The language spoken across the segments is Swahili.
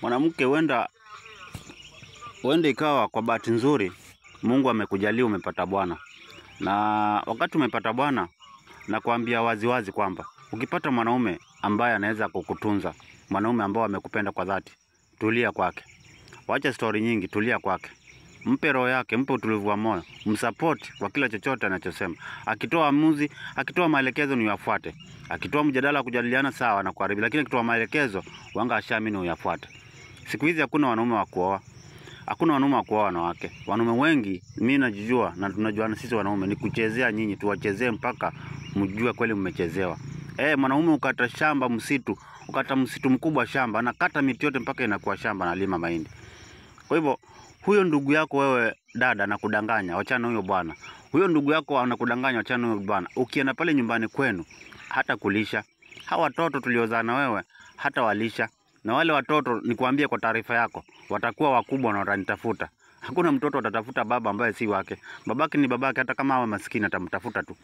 Mwanamke, huenda ikawa kwa bahati nzuri Mungu amekujalia umepata bwana. Na wakati umepata bwana, nakwambia waziwazi kwamba ukipata mwanaume ambaye anaweza kukutunza, mwanaume ambao amekupenda kwa dhati, tulia kwake. Wacha story nyingi, tulia kwake. Mpe roho yake, mpe utulivu wa moyo, msupport kwa kila chochote anachosema. Akitoa amuzi, akitoa maelekezo ni uyafuate. Akitoa mjadala kujadiliana sawa na kuharibu, lakini akitoa maelekezo wanga ashaamini uyafuate. Siku hizi hakuna wanaume wa kuoa. Hakuna wanaume wa kuoa wanawake. Wanaume wengi mimi najijua na tunajuana sisi wanaume ni kuchezea nyinyi, tuwachezee mpaka mjue kweli mmechezewa. Mwanaume ukata shamba msitu, ukata msitu mkubwa shamba, anakata miti yote mpaka inakuwa shamba na lima mahindi. Kwa hivyo huyo ndugu yako wewe dada anakudanganya, wachana huyo bwana. Huyo ndugu yako anakudanganya, wachana huyo bwana. Ukienda pale nyumbani kwenu hata kulisha. Hawa watoto tuliozaa na wewe hata walisha. Na wale watoto nikwambie kwa taarifa yako, watakuwa wakubwa na watanitafuta. Hakuna mtoto atatafuta baba ambaye si wake. Babake ni babake, hata kama awe maskini atamtafuta tu.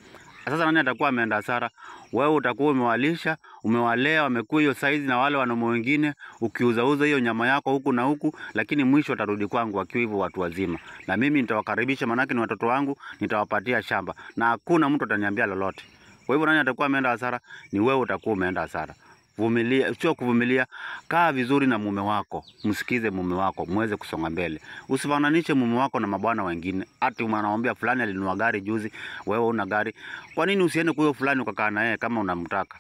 Sasa nani atakuwa ameenda hasara? Wewe utakuwa umewalisha, umewalea, wamekuwa hiyo size na wale wanaume wengine, ukiuza hiyo nyama yako huku na huku, lakini mwisho atarudi kwangu wakiwa hivyo watu wazima. Na mimi nitawakaribisha, manake ni watoto wangu, nitawapatia shamba. Na hakuna mtu ataniambia lolote. Kwa hivyo nani atakuwa ameenda hasara? Ni wewe utakuwa umeenda hasara. Vumilia, sio kuvumilia. Kaa vizuri na mume wako, msikize mume wako, muweze kusonga mbele. Usifananishe mume wako na mabwana wengine. Ati unamwambia fulani alinunua gari juzi, wewe una gari. Kwa nini usiende kwa huyo fulani ukakaa na yeye kama unamtaka?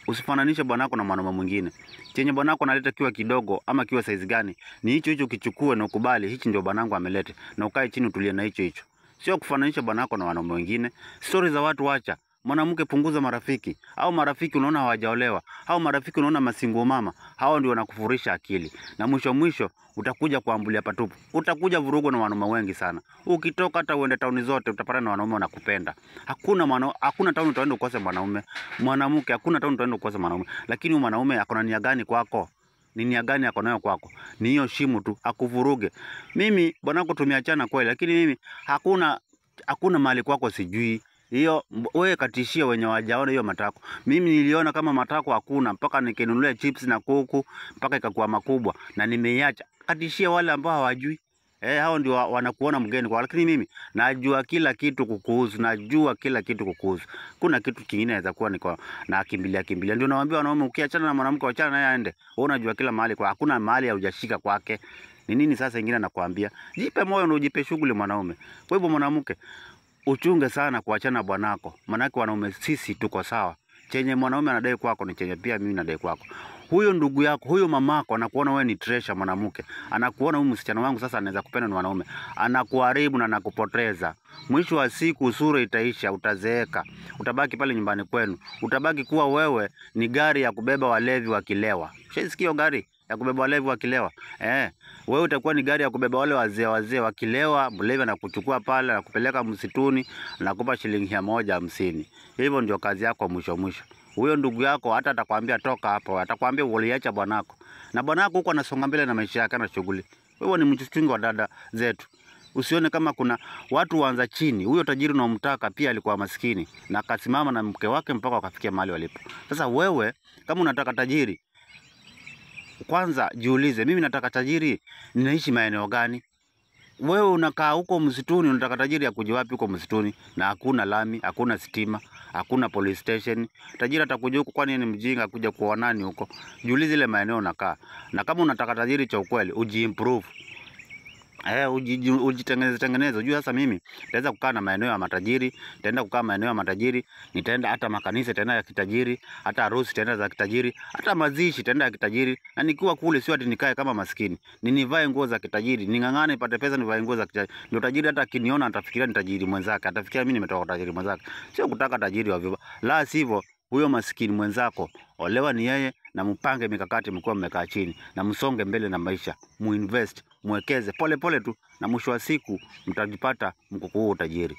Usifananishe bwanako na mwanaume mwingine. Chenye bwanako analeta kiwa kidogo ama kiwa size gani, ni hicho hicho kichukue na ukubali, hichi ndio bwanangu ameleta, na ukae chini utulie na hicho hicho. Sio kufananisha bwanako na wanaume wengine. Stories za watu wacha. Mwanamke, punguza marafiki. Au marafiki unaona hawajaolewa, au marafiki unaona masingo mama, hao ndio wanakufurisha akili. Na mwisho utakuja kuambulia patupu. Utakuja vurugo na wanaume wengi sana. Ukitoka hata uende tauni zote utapata na wanaume wanakupenda. Hakuna tauni utaenda ukose mwanaume. Mwanamke hakuna tauni utaenda ukose mwanaume. Lakini mwanaume akona nia gani kwako? Ni nia gani ako nayo kwako? Ni hiyo shimu tu akuvuruge. Mimi bwanako tumeachana kweli, lakini mimi hakuna mali kwako sijui. Hiyo wewe katishia wenye wajaona hiyo matako. Mimi niliona kama matako hakuna mpaka nikinunulia chips na kuku mpaka ikakuwa makubwa na nimeiacha. Katishia wale ambao hawajui. Hao ndio wanakuona mgeni kwa, lakini mimi najua kila kitu kukuhusu, najua kila kitu kukuhusu. Kuna kitu kingine inaweza kuwa niko na kimbilia. Ndio nawaambia wanaume, ukiachana na mwanamke achana naye aende. Wewe unajua kila mahali kwa, hakuna mahali hujashika kwake. Ni nini sasa ingine nakwambia? Jipe moyo na ujipe shughuli mwanaume. Kwa hivyo mwanamke, uchunge sana kuachana bwanako. Manake wanaume sisi tuko sawa. Chenye mwanaume anadai kwako ni chenye pia mimi nadai kwako. Huyo ndugu yako, huyo mamako anakuona wewe ni treasure mwanamke. Anakuona huyu msichana wangu sasa anaweza kupenda ni wanaume. Anakuharibu na anakupoteza. Mwisho wa siku sura itaisha, utazeeka. Utabaki pale nyumbani kwenu. Utabaki kuwa wewe ni gari ya kubeba walevi wakilewa. Ushasikia gari ya kubeba walevi wakilewa? Wewe utakuwa ni gari ya kubeba wale wazee wakilewa, mlevi anakuchukua pale na kupeleka msituni na kupa shilingi 150. Hivyo ndio kazi yako mwisho. Huyo ndugu yako hata atakwambia toka hapo, atakwambia uliacha bwanako. Na bwanako huko anasonga mbele na maisha yake na shughuli. Wewe ni mchungi wa dada zetu. Usione kama kuna watu waanza chini. Huyo tajiri unamtaka pia alikuwa maskini na akasimama na mke wake mpaka wakafikia mahali walipo. Sasa wewe kama unataka tajiri, kwanza jiulize, mimi nataka tajiri ninaishi maeneo gani? Wewe unakaa huko msituni, unataka tajiri akuje wapi huko msituni na hakuna lami, hakuna stima, hakuna police station? Tajiri atakuja huko kwani ni mjinga kuja kuona nani huko? Jiulize ile maeneo unakaa. Na kama unataka tajiri cha ukweli, ujiimprove. Ujitengeneze. Unajua sasa mimi nitaweza kukaa na maeneo ya matajiri, nitaenda kukaa maeneo ya matajiri, nitaenda hata makanisa tena ya kitajiri, hata harusi tena za kitajiri, hata mazishi tena ya kitajiri. Na nikiwa kule sio ati nikae kama maskini. Nivae nguo za kitajiri, ningangane nipate pesa nivae nguo za kitajiri. Ndio tajiri hata akiniona atafikiria ni tajiri mwenzake, atafikiria mimi nimetoka kwa tajiri mwenzake. Sio kutaka tajiri wa viva. La sivyo huyo maskini mwenzako, olewa ni yeye na mpange mikakati mkiwa mmekaa chini na msonge mbele na maisha. Muinvest, muwekeze pole tu na mwisho wa siku mtajipata mko kwa utajiri.